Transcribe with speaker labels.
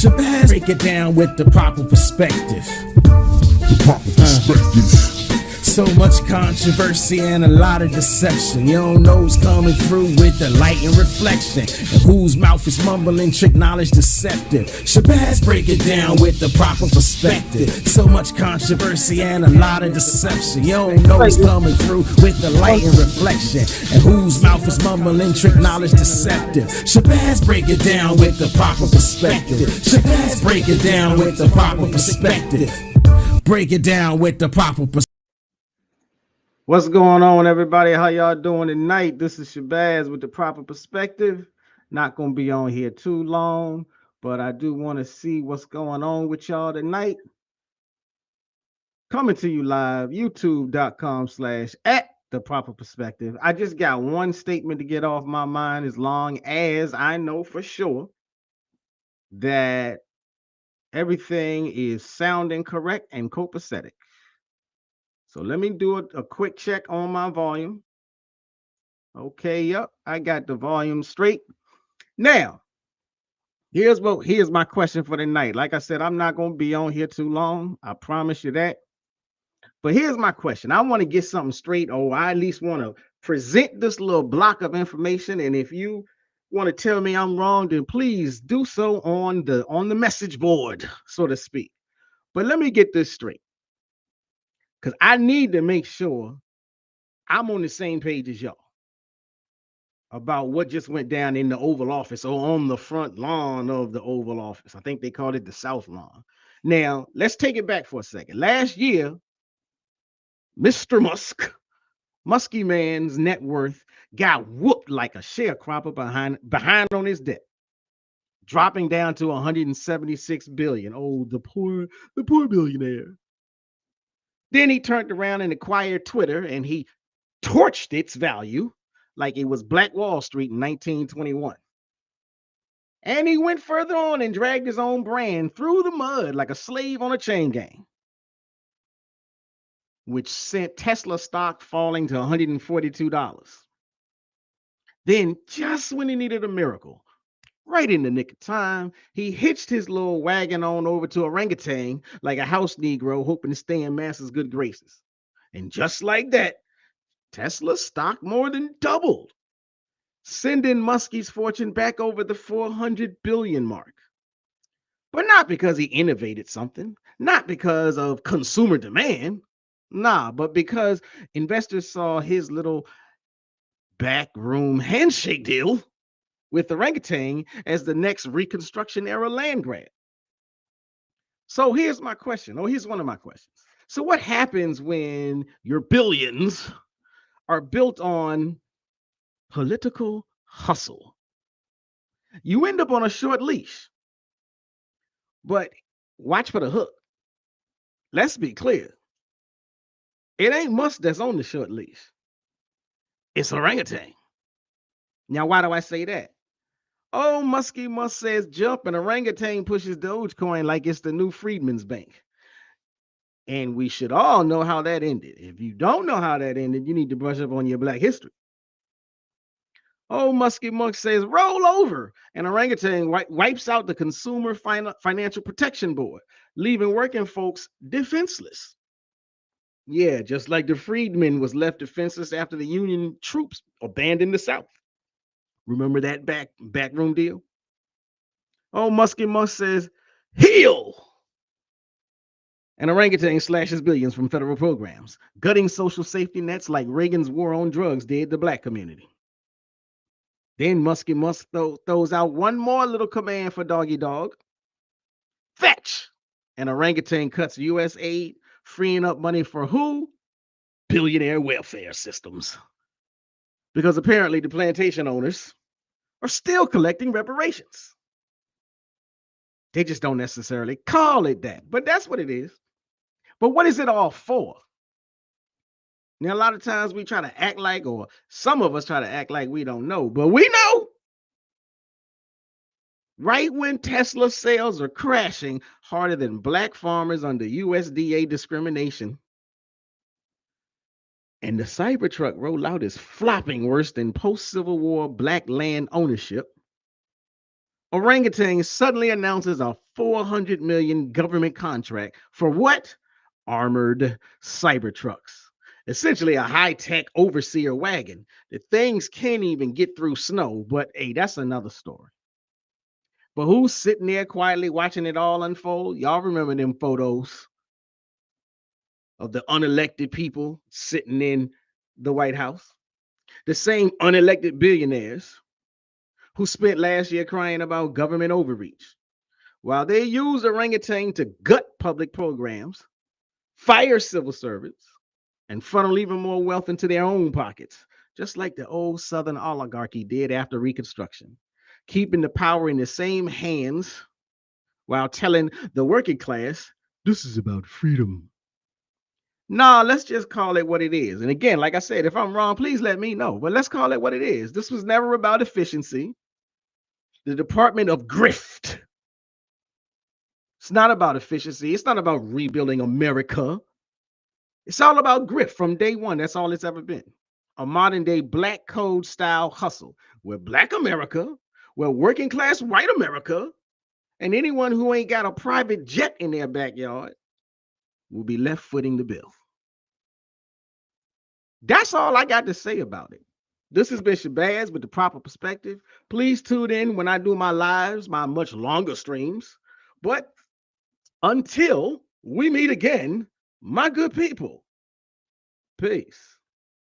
Speaker 1: Shabazz break it down with the proper perspective. So much controversy and a lot of deception. You don't know who's coming through with the light and reflection, and whose mouth is mumbling, trick knowledge deceptive. Shabazz break it down with the proper perspective. So much controversy and a lot of deception. You don't know who's coming through with the light and reflection, and whose mouth is mumbling, trick knowledge deceptive. Shabazz break it down with the proper perspective. Shabazz break it down with the proper perspective. Break it down with the proper perspective.
Speaker 2: What's going on, everybody? How y'all doing tonight? This is Shabazz with the proper perspective. Not going to be on here too long, but I do want to see what's going on with y'all tonight. Coming to you live, youtube.com/@theproperperspective. I just got one statement to get off my mind, as long as I know for sure that everything is sounding correct and copacetic. So let me do a quick check on my volume. Okay, yep, I got the volume straight. Now, here's my question for the night. Like I said, I'm not going to be on here too long. I promise you that. But here's my question. I want to get something straight, or I at least want to present this little block of information. And if you want to tell me I'm wrong, then please do so on the message board, so to speak. But let me get this straight, because I need to make sure I'm on the same page as y'all about what just went down in the Oval Office, or on the front lawn of the Oval Office. I think they called it the South Lawn. Now, let's take it back for a second. Last year, Mr. Musk, Muskie Man's net worth got whooped like a sharecropper behind on his debt, dropping down to 176 billion. Oh, the poor billionaire. Then he turned around and acquired Twitter, and he torched its value like it was Black Wall Street in 1921. And he went further on and dragged his own brand through the mud like a slave on a chain gang, which sent Tesla stock falling to $142. Then, just when he needed a miracle, right in the nick of time, he hitched his little wagon on over to orangutan like a house Negro, hoping to stay in Massa's good graces. And just like that, Tesla's stock more than doubled, sending Muskie's fortune back over the 400 billion mark. But not because he innovated something, not because of consumer demand, but because investors saw his little backroom handshake deal with orangutan as the next Reconstruction era land grab. So here's my question, here's one of my questions. So what happens when your billions are built on political hustle? You end up on a short leash. But watch for the hook. Let's be clear. It ain't Musk that's on the short leash. It's orangutan. Now, why do I say that? Oh, Muskie Musk says jump, and orangutan pushes Dogecoin like it's the new Freedman's Bank. And we should all know how that ended. If you don't know how that ended, you need to brush up on your Black history. Oh, Muskie Musk says roll over, and orangutan wipes out the Consumer Financial Protection Board, leaving working folks defenseless. Yeah, just like the freedmen was left defenseless after the Union troops abandoned the South. Remember that backroom deal? Oh, Muskie Musk says heal, and orangutan slashes billions from federal programs, gutting social safety nets like Reagan's war on drugs did the Black community. Then Muskie Musk throws out one more little command for Doggy Dog. Fetch! And orangutan cuts U.S. aid, freeing up money for who? Billionaire welfare systems. Because apparently the plantation owners are still collecting reparations. They just don't necessarily call it that, but that's what it is. But what is it all for? Now, a lot of times we try to act like, or some of us try to act like we don't know, but we know. Right when Tesla sales are crashing harder than Black farmers under USDA discrimination, and the Cybertruck rollout is flopping worse than post-Civil War Black land ownership, Orangutan suddenly announces a 400 million government contract for what? Armored cyber trucks. Essentially a high-tech overseer wagon. The things can't even get through snow, but hey, that's another story. But who's sitting there quietly watching it all unfold? Y'all remember them photos of the unelected people sitting in the White House? The same unelected billionaires who spent last year crying about government overreach, while they use orangutan to gut public programs, fire civil servants, and funnel even more wealth into their own pockets, just like the old Southern oligarchy did after Reconstruction, keeping the power in the same hands while telling the working class, this is about freedom. Nah, let's just call it what it is. And again, like I said, if I'm wrong, please let me know. But let's call it what it is. This was never about efficiency. The Department of Grift. It's not about efficiency. It's not about rebuilding America. It's all about grift from day one. That's all it's ever been. A modern day black code style hustle where black America, where working class white America, and anyone who ain't got a private jet in their backyard will be left footing the bill. That's all I got to say about it. This has been Shabazz with the proper perspective. Please tune in when I do my lives, my much longer streams. But until we meet again, my good people, peace.